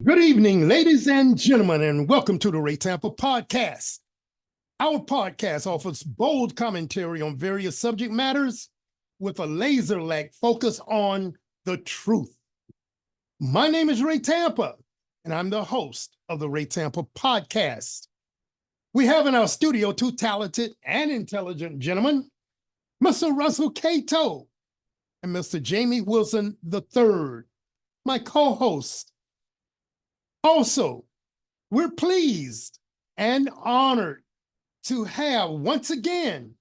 Good evening, ladies and gentlemen, and welcome to the Ray Tampa Podcast. Our podcast offers bold commentary on various subject matters with a laser-like focus on the truth. My name is Ray Tampa, and I'm the host of the Ray Tampa Podcast. We have in our studio two talented and intelligent gentlemen, Mr. Russell Cato and Mr. Jamie Wilson III, my co-host. Also, we're pleased and honored to have once again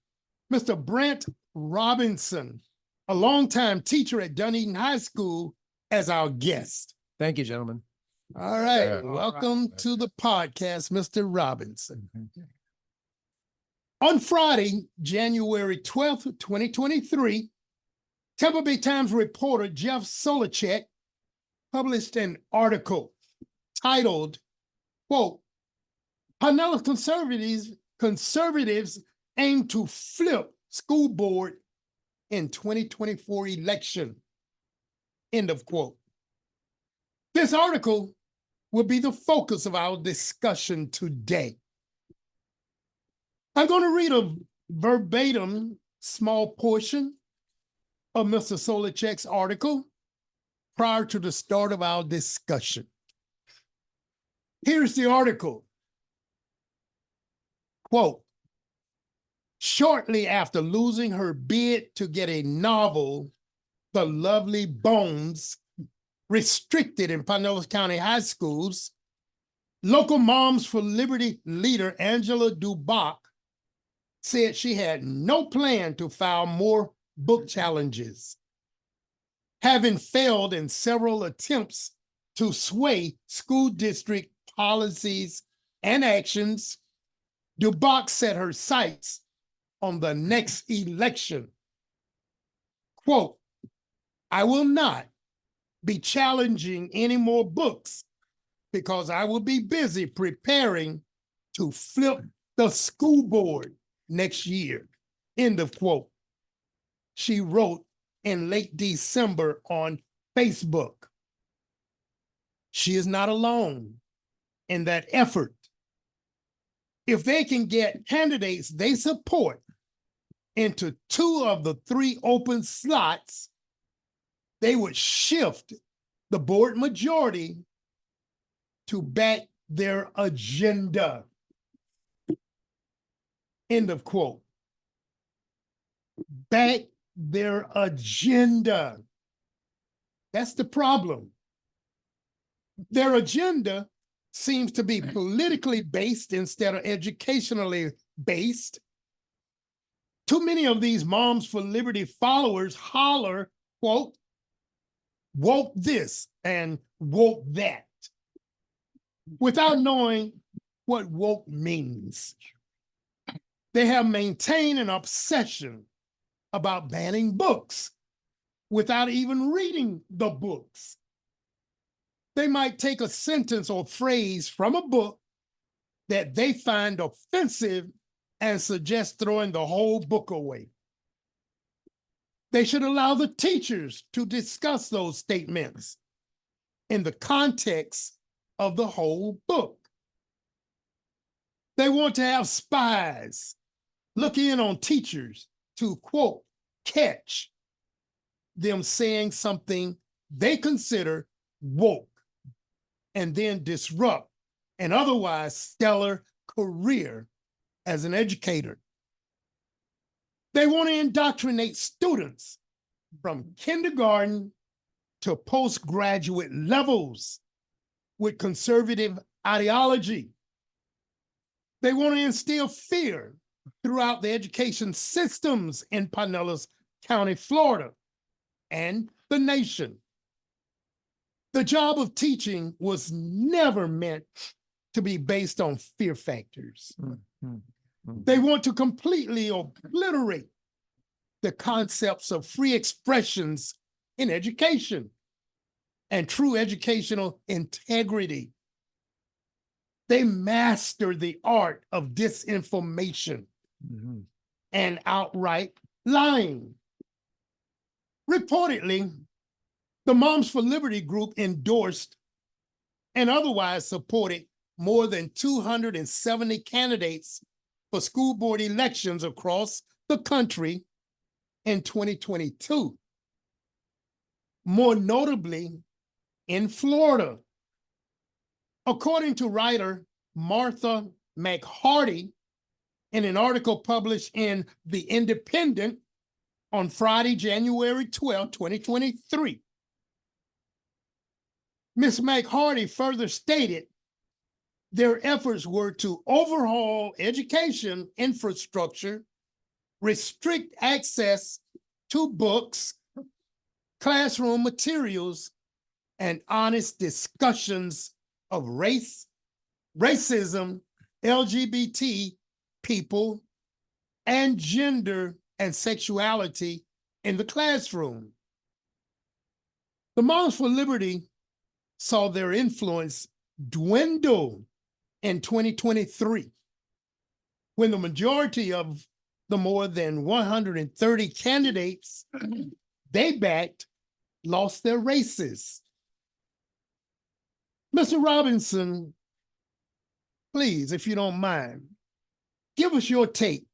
Mr. Brent Robinson, a longtime teacher at Dunedin High School, as our guest. Thank you, gentlemen. All right, welcome to the podcast, Mr. Robinson. On Friday, January 12th, 2023, Tampa Bay Times reporter Jeff Solacek published an article titled, quote, Pinellas conservatives aim to flip school board in 2024 election, end of quote. This article will be the focus of our discussion today. I'm going to read a verbatim small portion of Mr. Solacek's article prior to the start of our discussion. Here's the article. Quote, shortly after losing her bid to get a novel, The Lovely Bones, restricted in Pinellas County high schools, local Moms for Liberty leader Angela Duboc said she had no plan to file more book challenges. Having failed in several attempts to sway school district policies and actions, Duboc set her sights on the next election. Quote, I will not be challenging any more books because I will be busy preparing to flip the school board next year, end of quote. She wrote in late December on Facebook. She is not alone in that effort. If they can get candidates they support into 2 of the 3 open slots, they would shift the board majority to back their agenda. End of quote. Back their agenda. That's the problem. Their agenda seems to be politically based instead of educationally based. Too many of these Moms for Liberty followers holler, quote, woke this and woke that, without knowing what woke means. They have maintained an obsession about banning books without even reading the books. They might take a sentence or phrase from a book that they find offensive and suggest throwing the whole book away. They should allow the teachers to discuss those statements in the context of the whole book. They want to have spies look in on teachers to, quote, catch them saying something they consider woke, and then disrupt an otherwise stellar career as an educator. They want to indoctrinate students from kindergarten to postgraduate levels with conservative ideology. They want to instill fear throughout the education systems in Pinellas County, Florida, and the nation. The job of teaching was never meant to be based on fear factors. They want to completely obliterate the concepts of free expressions in education and true educational integrity. They master the art of disinformation and outright lying. Reportedly, the Moms for Liberty group endorsed and otherwise supported more than 270 candidates for school board elections across the country in 2022. More notably, in Florida, according to writer Martha McHardy, in an article published in The Independent on Friday, January 12, 2023. Ms. McHardy further stated their efforts were to overhaul education infrastructure, restrict access to books, classroom materials, and honest discussions of race, racism, LGBT people, and gender and sexuality in the classroom. The Moms for Liberty saw their influence dwindle in 2023, when the majority of the more than 130 candidates they backed lost their races. Mr. Robinson, please, if you don't mind, give us your take,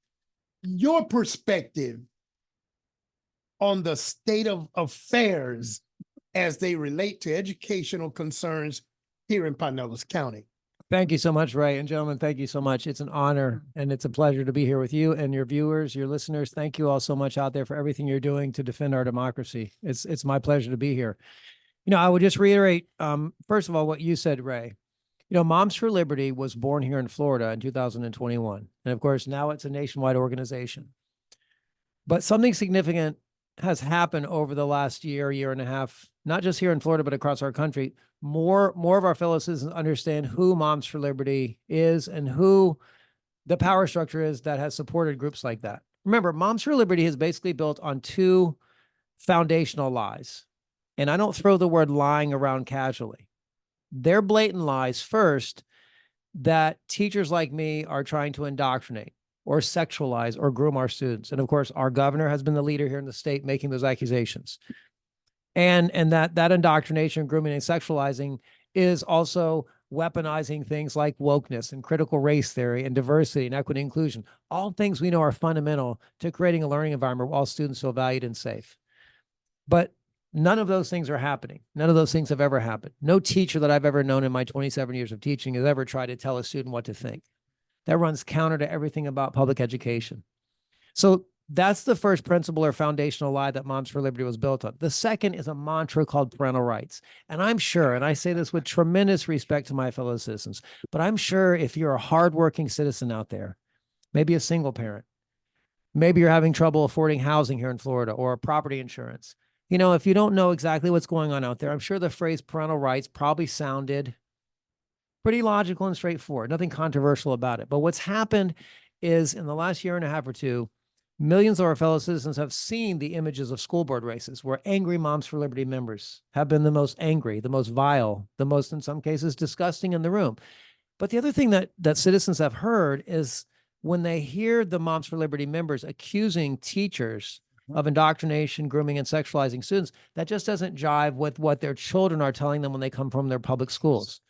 your perspective on the state of affairs as they relate to educational concerns here in Pinellas County. Thank you so much, Ray. And gentlemen, thank you so much. It's an honor and it's a pleasure to be here with you and your viewers, your listeners. Thank you all so much out there for everything you're doing to defend our democracy. It's my pleasure to be here. You know, I would just reiterate, first of all, what you said, Ray. You know, Moms for Liberty was born here in Florida in 2021. And of course, now it's a nationwide organization. But something significant has happened over the last year and a half, not just here in Florida, but across our country. More of our fellow citizens understand who Moms for Liberty is and who the power structure is that has supported groups like that. Remember, Moms for Liberty is basically built on two foundational lies. And I don't throw the word lying around casually. They're blatant lies. First, that teachers like me are trying to indoctrinate or sexualize or groom our students. And of course, our governor has been the leader here in the state making those accusations. And that indoctrination, grooming, and sexualizing is also weaponizing things like wokeness and critical race theory and diversity and equity and inclusion, all things we know are fundamental to creating a learning environment where all students feel valued and safe. But none of those things are happening. None of those things have ever happened. No teacher that I've ever known in my 27 years of teaching has ever tried to tell a student what to think. That runs counter to everything about public education. So that's the first principle or foundational lie that Moms for Liberty was built on. The second is a mantra called parental rights. And I'm sure, and I say this with tremendous respect to my fellow citizens, but I'm sure if you're a hardworking citizen out there, maybe a single parent, maybe you're having trouble affording housing here in Florida or property insurance. You know, if you don't know exactly what's going on out there, I'm sure the phrase parental rights probably sounded pretty logical and straightforward, nothing controversial about it. But what's happened is in the last year and a half or two, millions of our fellow citizens have seen the images of school board races where angry Moms for Liberty members have been the most angry, the most vile, the most, in some cases, disgusting in the room. But the other thing that citizens have heard is when they hear the Moms for Liberty members accusing teachers of indoctrination, grooming, and sexualizing students, that just doesn't jive with what their children are telling them when they come from their public schools.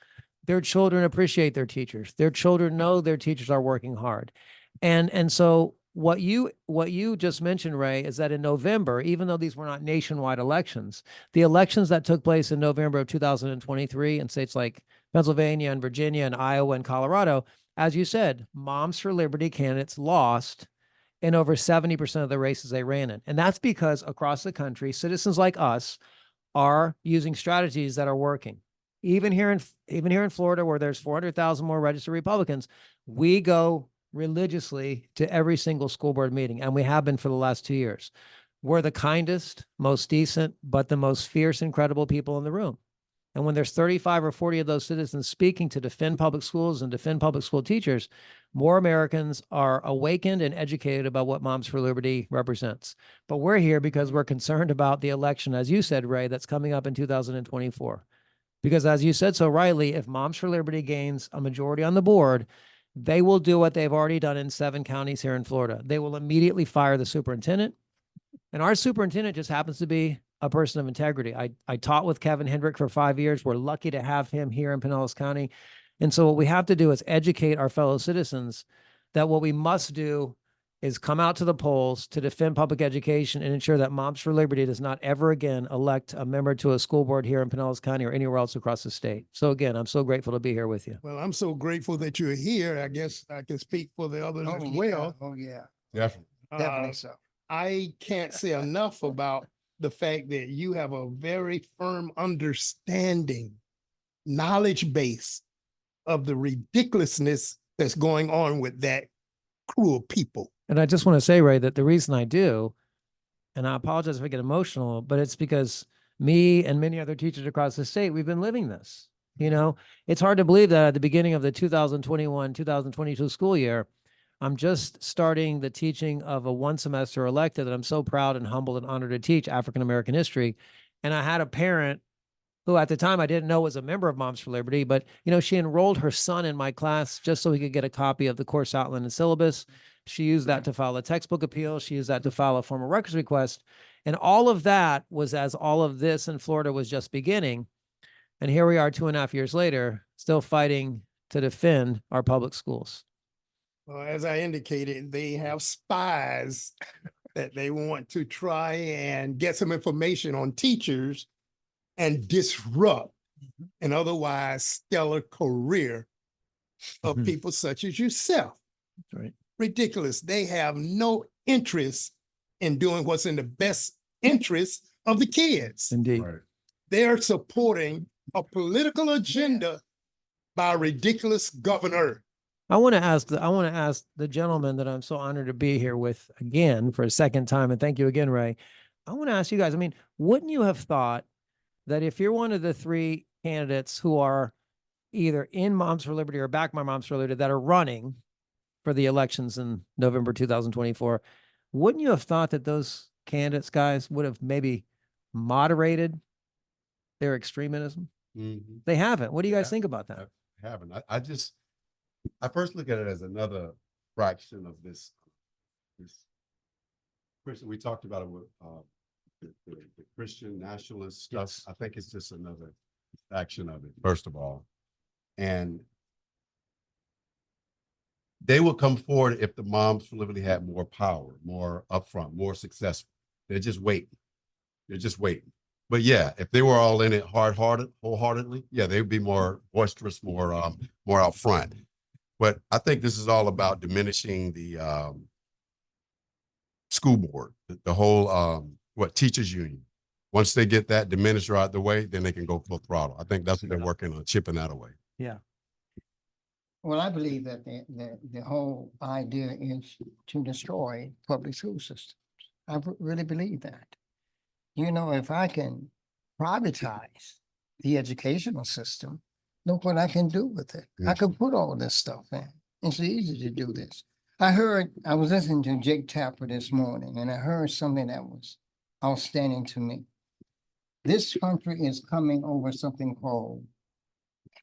Their children appreciate their teachers. Their children know their teachers are working hard. And so what you just mentioned, Ray, is that in November, even though these were not nationwide elections, the elections that took place in November of 2023 in states like Pennsylvania and Virginia and Iowa and Colorado, as you said, Moms for Liberty candidates lost in over 70% of the races they ran in. And that's because across the country, citizens like us are using strategies that are working. Even here in Florida, where there's 400,000 more registered Republicans, we go religiously to every single school board meeting, and we have been for the last 2 years. We're the kindest, most decent, but the most fierce and credible people in the room. And when there's 35 or 40 of those citizens speaking to defend public schools and defend public school teachers, more Americans are awakened and educated about what Moms for Liberty represents. But we're here because we're concerned about the election, as you said, Ray, that's coming up in 2024. Because as you said so rightly, if Moms for Liberty gains a majority on the board, they will do what they've already done in 7 counties here in Florida. They will immediately fire the superintendent. And our superintendent just happens to be a person of integrity. I taught with Kevin Hendrick for 5 years. We're lucky to have him here in Pinellas County. And so what we have to do is educate our fellow citizens that what we must do is come out to the polls to defend public education and ensure that Moms for Liberty does not ever again elect a member to a school board here in Pinellas County or anywhere else across the state. So again, I'm so grateful to be here with you. Well, I'm so grateful that you're here. I guess I can speak for the others as well. Oh, yeah, Definitely. definitely so. I can't say enough about the fact that you have a very firm understanding, knowledge base of the ridiculousness that's going on with that crew of people. And I just want to say, Ray, that the reason I do, and I apologize if I get emotional, but it's because me and many other teachers across the state, we've been living this. You know, it's hard to believe that at the beginning of the 2021-2022 school year, I'm just starting the teaching of a one semester elective that I'm so proud and humbled and honored to teach African-American history. And I had a parent who at the time I didn't know was a member of Moms for Liberty, but you know, she enrolled her son in my class just so he could get a copy of the course outline and syllabus. She used that to file a textbook appeal. She used that to file a formal records request. And all of that was as all of this in Florida was just beginning. And here we are 2.5 years later, still fighting to defend our public schools. Well, as I indicated, they have spies that they want to try and get some information on teachers and disrupt an otherwise stellar career of Mhm. people such as yourself. That's right. Ridiculous. They have no interest in doing what's in the best interest of the kids. Indeed. Right. They're supporting a political agenda by a ridiculous governor. I want to ask the gentleman that I'm so honored to be here with again for a second time, and thank you again, Ray. I want to ask you guys, I mean, wouldn't you have thought that if you're one of the 3 candidates who are either in Moms for Liberty or back my Moms for Liberty that are running for the elections in November 2024, wouldn't you have thought that those candidates, guys, would have maybe moderated their extremism? Mhm. They haven't. What do you guys Yeah. think about that? Haven't. I first look at it as another fraction of this Christian. We talked about it with the Christian nationalist stuff. Yes. I think it's just another faction of it, first of all. And they will come forward if the Moms for Liberty had more power, more upfront, more successful. They're just waiting. They're just waiting. But yeah, if they were all in it wholeheartedly, yeah, they would be more boisterous, more out front. But I think this is all about diminishing the school board, the whole teachers union. Once they get that diminished right out the way, then they can go full throttle. I think that's what they're working on, chipping that away. Yeah. Well, I believe that the whole idea is to destroy public school systems. I really believe that. You know, if I can privatize the educational system, look what I can do with it. I could put all this stuff in. It's easy to do this. I was listening to Jake Tapper this morning, and I heard something that was outstanding to me. This country is coming over something called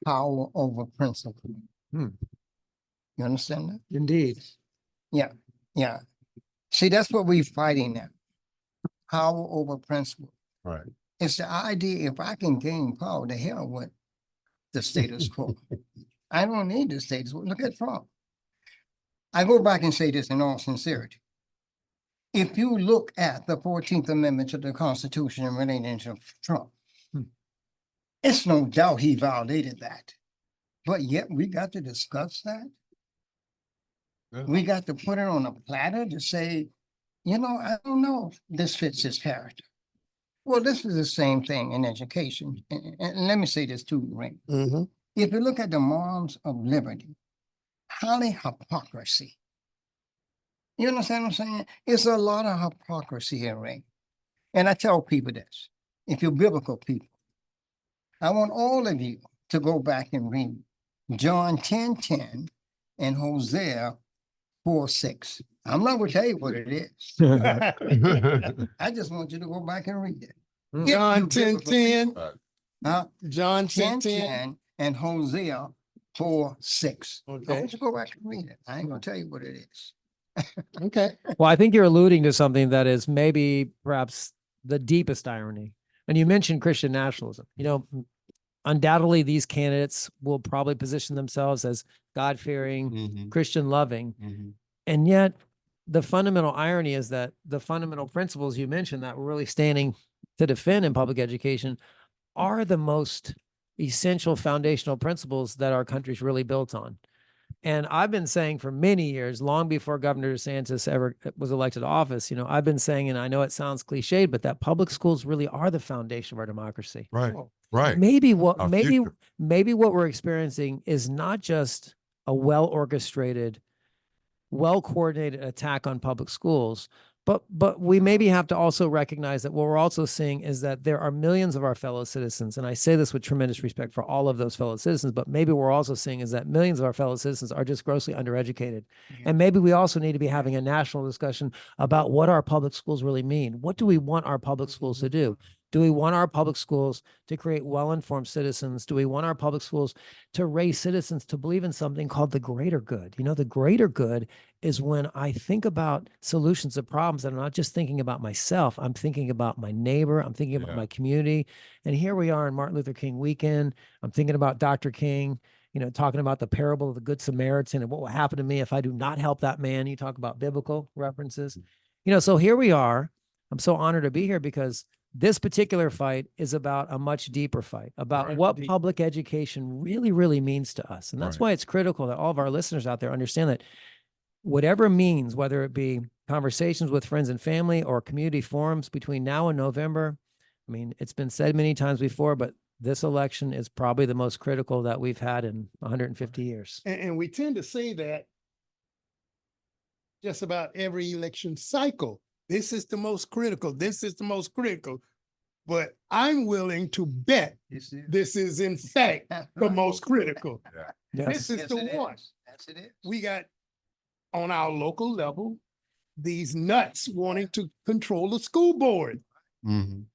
power over principle. Hmm. You understand that? Indeed. Yeah. See, that's what we're fighting now. Power over principle. Right. It's the idea, if I can gain power, the hell with the status quo. I don't need the status quo. Look at Trump. I go back and say this in all sincerity. If you look at the 14th Amendment to the Constitution in relation to Trump, it's no doubt he violated that. But yet we got to discuss that. Yeah. We got to put it on a platter to say, you know, I don't know if this fits his character. Well, this is the same thing in education. And let me say this too, Ray. Mm-hmm. If you look at the Moms of Liberty, highly hypocrisy. You understand what I'm saying? It's a lot of hypocrisy here, Ray. And I tell people this, if you're biblical people, I want all of you to go back and read John 10:10 and Hosea 4:6. I'm not going to tell you what it is. I just want you to go back and read it. John 10:10. John 10:10. 10:10 and Hosea 4:6. I Okay. want you to go back and read it. I ain't going to tell you what it is. Okay. Well, I think you're alluding to something that is maybe perhaps the deepest irony. And you mentioned Christian nationalism. You know, undoubtedly these candidates will probably position themselves as God-fearing, Mhm. Christian-loving. Mhm. And yet the fundamental irony is that the fundamental principles you mentioned that we're really standing to defend in public education are the most essential foundational principles that our country's really built on. And I've been saying for many years, long before Governor DeSantis ever was elected to office, you know, I've been saying, and I know it sounds cliched, but that public schools really are the foundation of our democracy. Right. Right. Maybe what Our maybe future. maybe what we're experiencing is not just a well-orchestrated, well-coordinated attack on public schools, but we maybe have to also recognize that what we're also seeing is that there are millions of our fellow citizens, and I say this with tremendous respect for all of those fellow citizens, but maybe what we're also seeing is that millions of our fellow citizens are just grossly undereducated. And maybe we also need to be having a national discussion about what our public schools really mean. What do we want our public schools to do? Do we want our public schools to create well-informed citizens? Do we want our public schools to raise citizens to believe in something called the greater good? You know, the greater good is when I think about solutions to problems that I'm not just thinking about myself, I'm thinking about my neighbor, I'm thinking about Yeah. my community. And here we are in Martin Luther King weekend. I'm thinking about Dr. King, you know, talking about the parable of the Good Samaritan and what will happen to me if I do not help that man. You talk about biblical references. You know, so here we are. I'm so honored to be here because this particular fight is about a much deeper fight, about Right. what public education really, really means to us. And that's Right. why it's critical that all of our listeners out there understand that whatever means, whether it be conversations with friends and family or community forums between now and November, I mean, it's been said many times before, but this election is probably the most critical that we've had in 150 years. And we tend to say that just about every election cycle. This is the most critical. This is the most critical. But I'm willing to bet this is in fact the most critical. This is the one. Yes, it is. We got on our local level, these nuts wanting to control the school board. Mhm.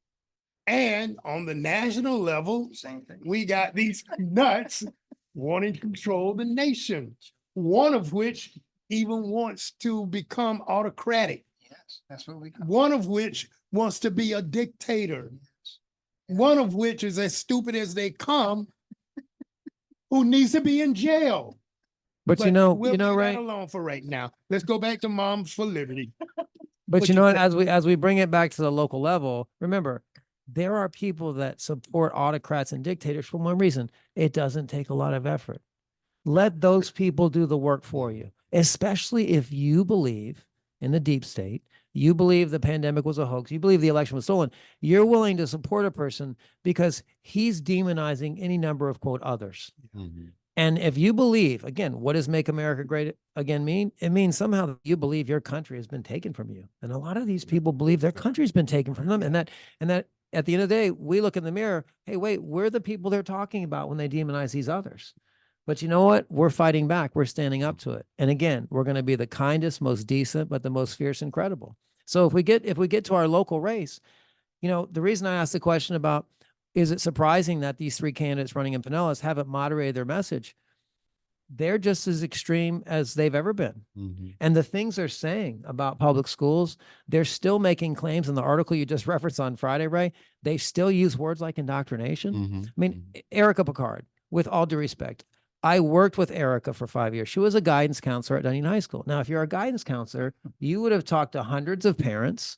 And on the national level, Same thing. we got these nuts wanting to control the nation, one of which even wants to become autocratic, Yes, that's what we call. one of which wants to be a dictator, Yes. one of which is as stupid as they come, who needs to be in jail. But you know, we'll leave that right? alone for right now. Let's go back to Moms for Liberty. But What you you know what, think? as we bring it back to the local level, remember, there are people that support autocrats and dictators for one reason. It doesn't take a lot of effort. Let those people do the work for you, especially if you believe in the deep state, you believe the pandemic was a hoax, you believe the election was stolen, you're willing to support a person because he's demonizing any number of, quote, others. Mhm. And if you believe, again, what does make America great again mean? It means somehow that you believe your country has been taken from you. And a lot of these people believe their country's been taken from them. And that at the end of the day, we look in the mirror, hey, wait, we're the people they're talking about when they demonize these others. But you know what? We're fighting back. We're standing up to it. And again, we're going to be the kindest, most decent, but the most fierce and credible. So if we get to our local race, you know, the reason I asked the question about, is it surprising that these three candidates running in Pinellas haven't moderated their message? They're just as extreme as they've ever been. Mhm. And the things they're saying about public schools, they're still making claims in the article you just referenced on Friday, Ray. They still use words like indoctrination. Mhm. I mean, Erica Picard, with all due respect, I worked with Erica for 5 years. She was a guidance counselor at Dunedin High School. Now, if you're a guidance counselor, you would have talked to hundreds of parents.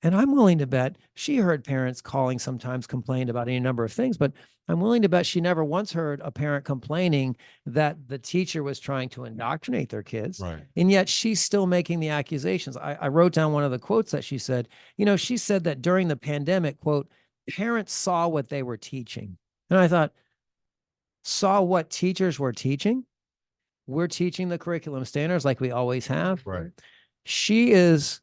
And I'm willing to bet she heard parents calling, sometimes complained about any number of things, but I'm willing to bet she never once heard a parent complaining that the teacher was trying to indoctrinate their kids. Right. And yet she's still making the accusations. I wrote down one of the quotes that she said. You know, she said that during the pandemic, quote, parents saw what they were teaching. And I thought, saw what teachers were teaching? We're teaching the curriculum standards like we always have. Right. She is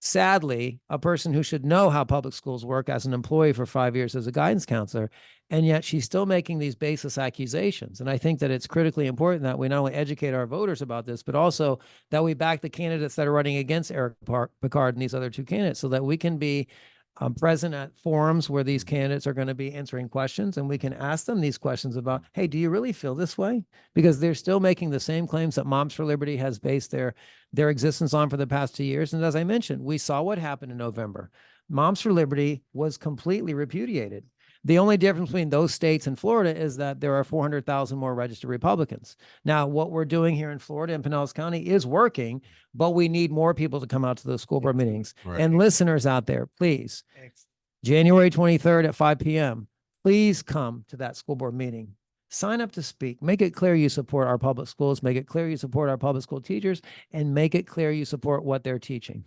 sadly a person who should know how public schools work as an employee for 5 years as a guidance counselor. And yet she's still making these baseless accusations. And I think that it's critically important that we not only educate our voters about this, but also that we back the candidates that are running against Eric Picard and these other two candidates so that we can be present at forums where these candidates are going to be answering questions, and we can ask them these questions about, hey, do you really feel this way? Because they're still making the same claims that Moms for Liberty has based their existence on for the past 2 years. And as I mentioned, we saw what happened in November. Moms for Liberty was completely repudiated. The only difference between those states and Florida is that there are 400,000 more registered Republicans. Now, what we're doing here in Florida and Pinellas County is working, but we need more people to come out to those school board meetings. Right. And listeners out there, please, Excellent. January 23rd at 5 p.m., please come to that school board meeting. Sign up to speak. Make it clear you support our public schools. Make it clear you support our public school teachers, and make it clear you support what they're teaching.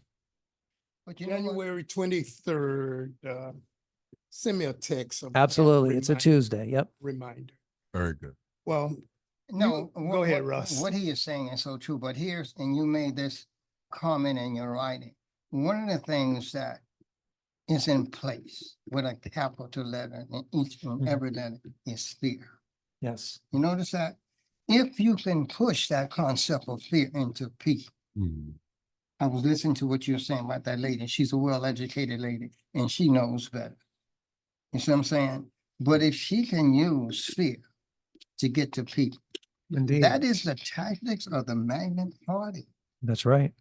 But you know what? January 23rd, send me a text. Absolutely. It's a Tuesday. Yep. Reminder. Very good. Well, No, go ahead, Russ. What he is saying is so true, but here's, and you made this comment in your writing. One of the things that is in place with a capital letter in each and every letter is fear. Yes. You notice that? If you can push that concept of fear into people, Mhm. I was listening to what you were saying about that lady. She's a well-educated lady and she knows better. You see what I'm saying? But if she can use fear to get to people, Indeed. that is the tactics of the Magnet Party. That's right.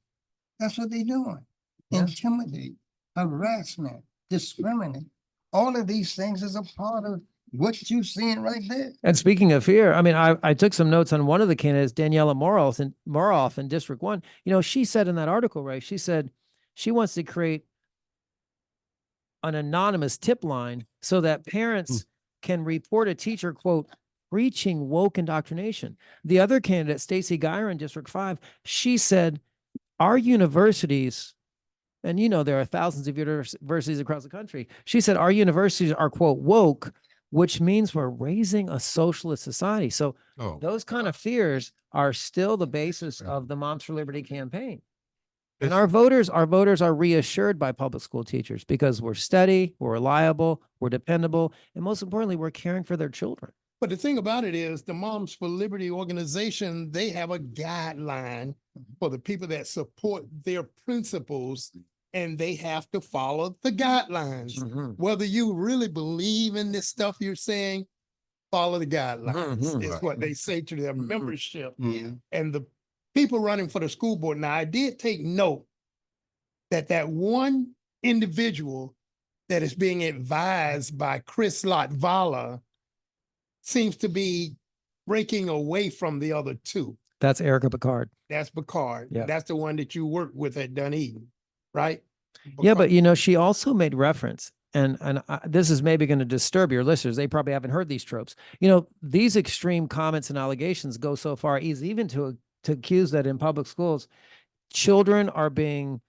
That's what they're doing. Yeah. Intimidate, harassment, discriminate. All of these things is a part of what you're seeing right there. And speaking of fear, I mean, I took some notes on one of the candidates, Daniela Moroff in District 1. You know, she said in that article, right, she said she wants to create an anonymous tip line so that parents can report a teacher, quote, preaching woke indoctrination. The other candidate, Stacey Geyer in District 5, she said, our universities, and you know, there are thousands of universities across the country. She said, our universities are, quote, woke, which means we're raising a socialist society. So Oh, those kind of fears are still the basis of the Moms for Liberty campaign. And It's- our voters are reassured by public school teachers because we're steady, we're reliable, we're dependable, and most importantly, we're caring for their children. But the thing about it is the Moms for Liberty organization, they have a guideline for the people that support their principles, and they have to follow the guidelines. Whether you really believe in this stuff you're saying, follow the guidelines. Mhm. Is Right. what they say to their Mhm. membership. Mhm. And the people running for the school board. Now, I did take note that that one individual that is being advised by Chris Latvala seems to be breaking away from the other two. That's Erica Picard. That's Picard. Yeah. That's the one that you worked with at Dunedin, right? Yeah, but Picard. you know, she also made reference, and this is maybe going to disturb your listeners. They probably haven't heard these tropes. You know, these extreme comments and allegations go so far, even to accuse that in public schools, children are being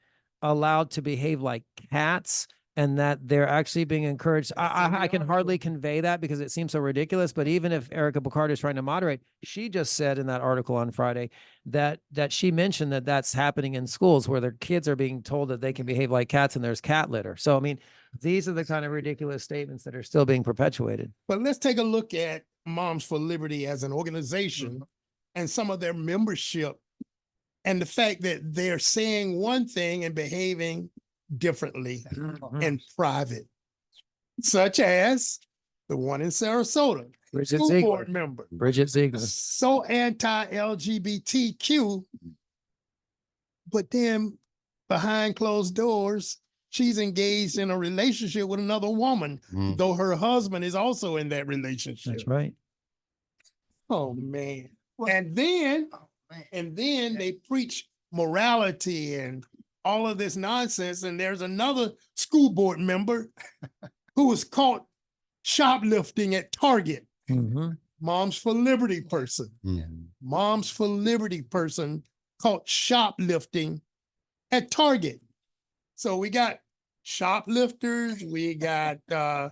allowed to behave like cats, and that they're actually being encouraged. I can hardly convey that because it seems so ridiculous. But even if Erica Picard is trying to moderate, she just said in that article on Friday that she mentioned that that's happening in schools where their kids are being told that they can behave like cats and there's cat litter. So, I mean, these are the kind of ridiculous statements that are still being perpetuated. But let's take a look at Moms for Liberty as an organization and some of their membership and the fact that they're saying one thing and behaving differently in private, such as the one in Sarasota, Bridget school Ziegler. board member, Bridget Ziegler. so anti-LGBTQ, but then behind closed doors, she's engaged in a relationship with another woman, Mhm. though her husband is also in that relationship. That's right. Oh, man. And then they preach morality and all of this nonsense. And there's another school board member who was caught shoplifting at Target. Mhm. Moms for Liberty person. Mhm. Moms for Liberty person caught shoplifting at Target. So we got shoplifters, we got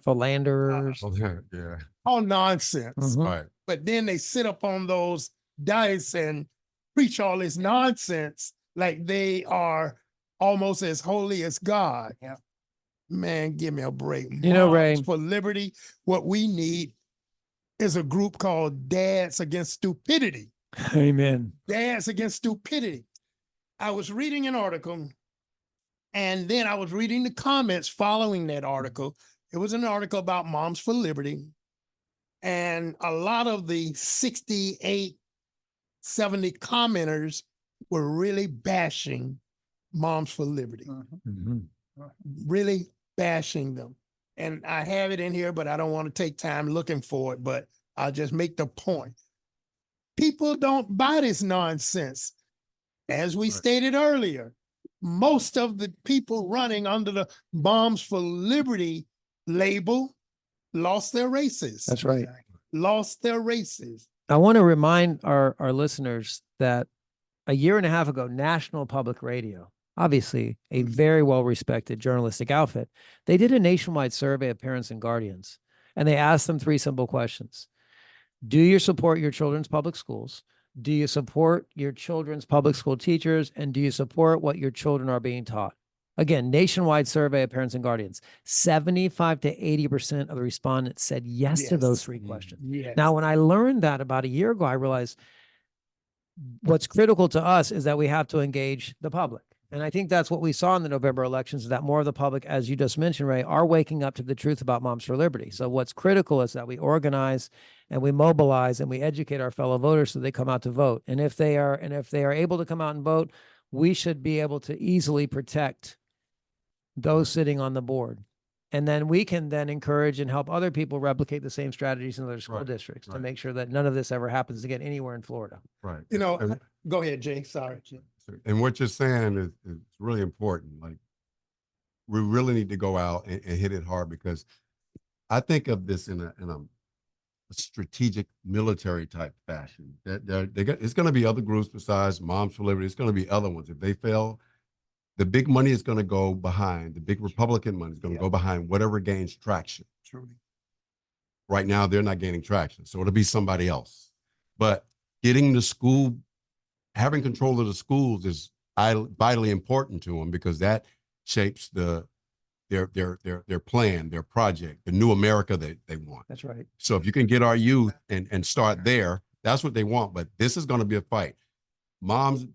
Philanderers. Oh, yeah. all nonsense. Mhm. Right. But then they sit up on those dice and preach all this nonsense like they are almost as holy as God. Yeah. Man, give me a break. You know, Ray. Moms for Liberty, what we need is a group called Dads Against Stupidity. Amen. Dads Against Stupidity. I was reading an article, and then I was reading the comments following that article. It was an article about Moms for Liberty. And a lot of the 68, 70 commenters were really bashing Moms for Liberty, Mhm. really bashing them. And I have it in here, but I don't want to take time looking for it, but I'll just make the point. People don't buy this nonsense. As we Right. stated earlier, most of the people running under the Moms for Liberty label lost their races. That's right. Lost their races. I want to remind our listeners that a year and a half ago, National Public Radio, obviously a very well-respected journalistic outfit, they did a nationwide survey of parents and guardians, and they asked them 3 simple questions. Do you support your children's public schools? Do you support your children's public school teachers? And do you support what your children are being taught? Again, nationwide survey of parents and guardians. 75 to 80% of the respondents said yes to those 3 questions. Yes. Now, when I learned that about a year ago, I realized what's critical to us is that we have to engage the public. And I think that's what we saw in the November elections, is that more of the public, as you just mentioned, Ray, are waking up to the truth about Moms for Liberty. So what's critical is that we organize and we mobilize and we educate our fellow voters so they come out to vote. And if they are able to come out and vote, we should be able to easily protect those sitting on the board. And then we can then encourage and help other people replicate the same strategies in other school Right, districts to right. make sure that none of this ever happens again anywhere in Florida. Right. You know, And- go ahead, Jay. Sorry. And what you're saying is really important. Like, we really need to go out and hit it hard, because I think of this in a strategic military type fashion. It's going to be other groups besides Moms for Liberty. It's going to be other ones. If they fail, the big money is going to go behind, the big Republican money is going to go behind whatever gains traction. Truly. Right now, they're not gaining traction, so it'll be somebody else. But getting the school, having control of the schools is vitally important to them, because that shapes their plan, their project, the new America that they want. That's right. So if you can get our youth and start there, that's what they want. But this is going to be a fight. Moms,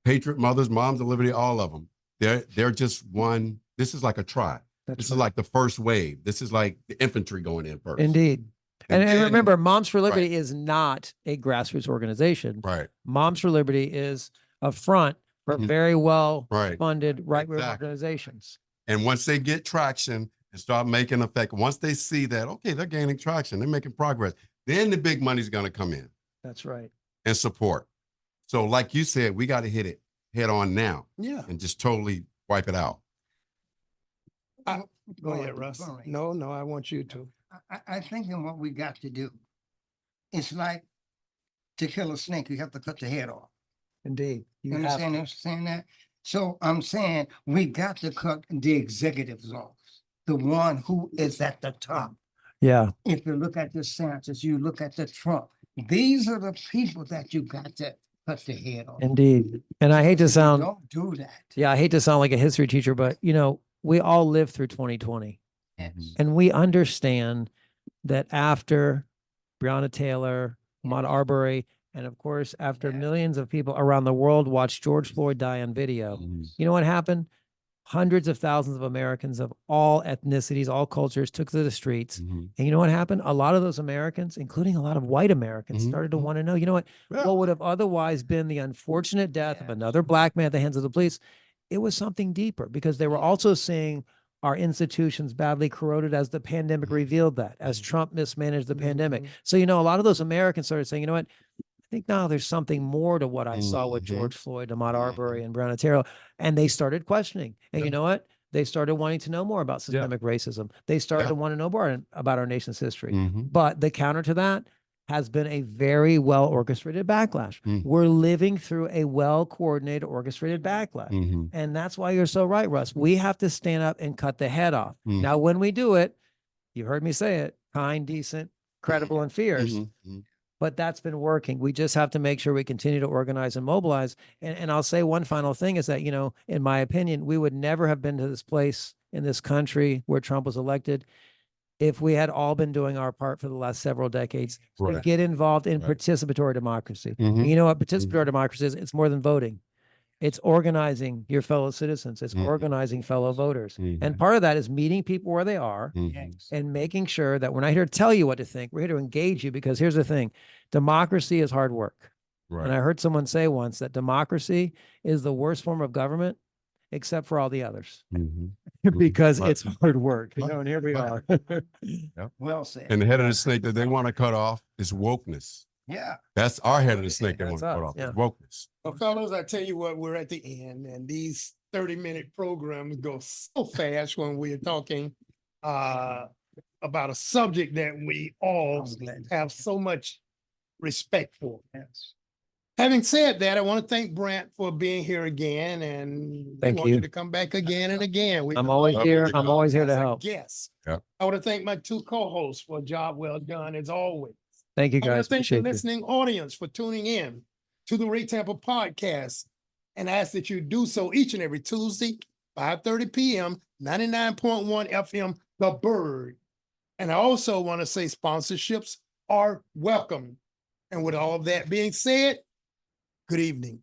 Patriot Mothers, Moms of Liberty, all of them, they're just one. This is like a tribe. This is like the first wave. This is like the infantry going in first. Indeed. And then- remember, Moms for Liberty is not a grassroots organization. Right. Moms for Liberty is a front for very well Right. funded right-wing Exactly. organizations. And once they get traction and start making effect, once they see that, okay, they're gaining traction, they're making progress, then the big money's going to come in That's right. and support. So like you said, we got to hit it head on now Yeah. and just totally wipe it out. Go ahead, Russ. Go ahead. No, I want you to. I think in what we got to do, it's like to kill a snake, you have to cut the head off. Indeed. You You have understand, to. understand that? So I'm saying we got to cut the executives off, the one who is at the top. Yeah. If you look at the census, you look at the Trump, these are the people that you got to cut the head off. Indeed. And I hate to You sound, Don't do that. yeah, I hate to sound like a history teacher, but we all lived through 2020. Yes. And we understand that after Breonna Taylor, Ahmaud Arbery, and of course, after Yeah. millions of people around the world watched George Floyd die on video, you know what happened? Hundreds of thousands of Americans of all ethnicities, all cultures took to the streets. And you know what happened? A lot of those Americans, including a lot of white Americans, Mhm. started to want to know, you know what? Yeah. What would have otherwise been the unfortunate death of Yes. another Black man at the hands of the police? It was something deeper, because they were also seeing our institutions badly corroded, as the pandemic revealed that, as Trump mismanaged the pandemic. So, a lot of those Americans started saying, you know what? I think now there's something more to what I saw with Mhm. George Floyd, Ahmaud Arbery, and Breonna Taylor. And they started questioning. And you know what? They started wanting to know more about systemic racism. They started Yeah. to want to know more about our nation's history. Mhm. But the counter to that has been a very well orchestrated backlash. Mm. We're living through a well coordinated, orchestrated backlash. Mhm. And that's why you're so right, Russ. We have to stand up and cut the head off. Mm. Now, when we do it, you heard me say it, kind, decent, credible, and fierce. Mhm. Mhm. But that's been working. We just have to make sure we continue to organize and mobilize. And I'll say one final thing is that, in my opinion, we would never have been to this place in this country where Trump was elected if we had all been doing our part for the last several decades to Right. get involved in Right. participatory democracy. Mhm. And you know what participatory democracy is? It's more than voting. It's organizing your fellow citizens. It's Mhm. organizing fellow voters. Mhm. And part of that is meeting people where they are Mhm. Yes. and making sure that we're not here to tell you what to think. We're here to engage you, because here's the thing. Democracy is hard work. Right. And I heard someone say once that democracy is the worst form of government except for all the others Mhm. because Right. it's hard work, Right. and here we Right. are. Well said. And the head of the snake that they want to cut off is wokeness. Yeah. That's our head of the snake they want That's to cut us, off. yeah. Is wokeness. Well, fellas, I tell you what, we're at the end, and these 30-minute programs go so fast when we're talking about a subject that we all I'm glad. have so much respect for. Yes. Having said that, I want to thank Brent for being here again, and we Thank want you. you to come back again and again. We I'm would always love here. you to I'm always here come to as a help. guest. Yep. I want to thank my two co-hosts for a job well done as always. Thank you, I want guys. to thank the Appreciate you. listening audience for tuning in to the Ray Tampa podcast, and ask that you do so each and every Tuesday, 5:30 p.m., 99.1 FM, The Bird. And I also want to say sponsorships are welcome. And with all of that being said, good evening.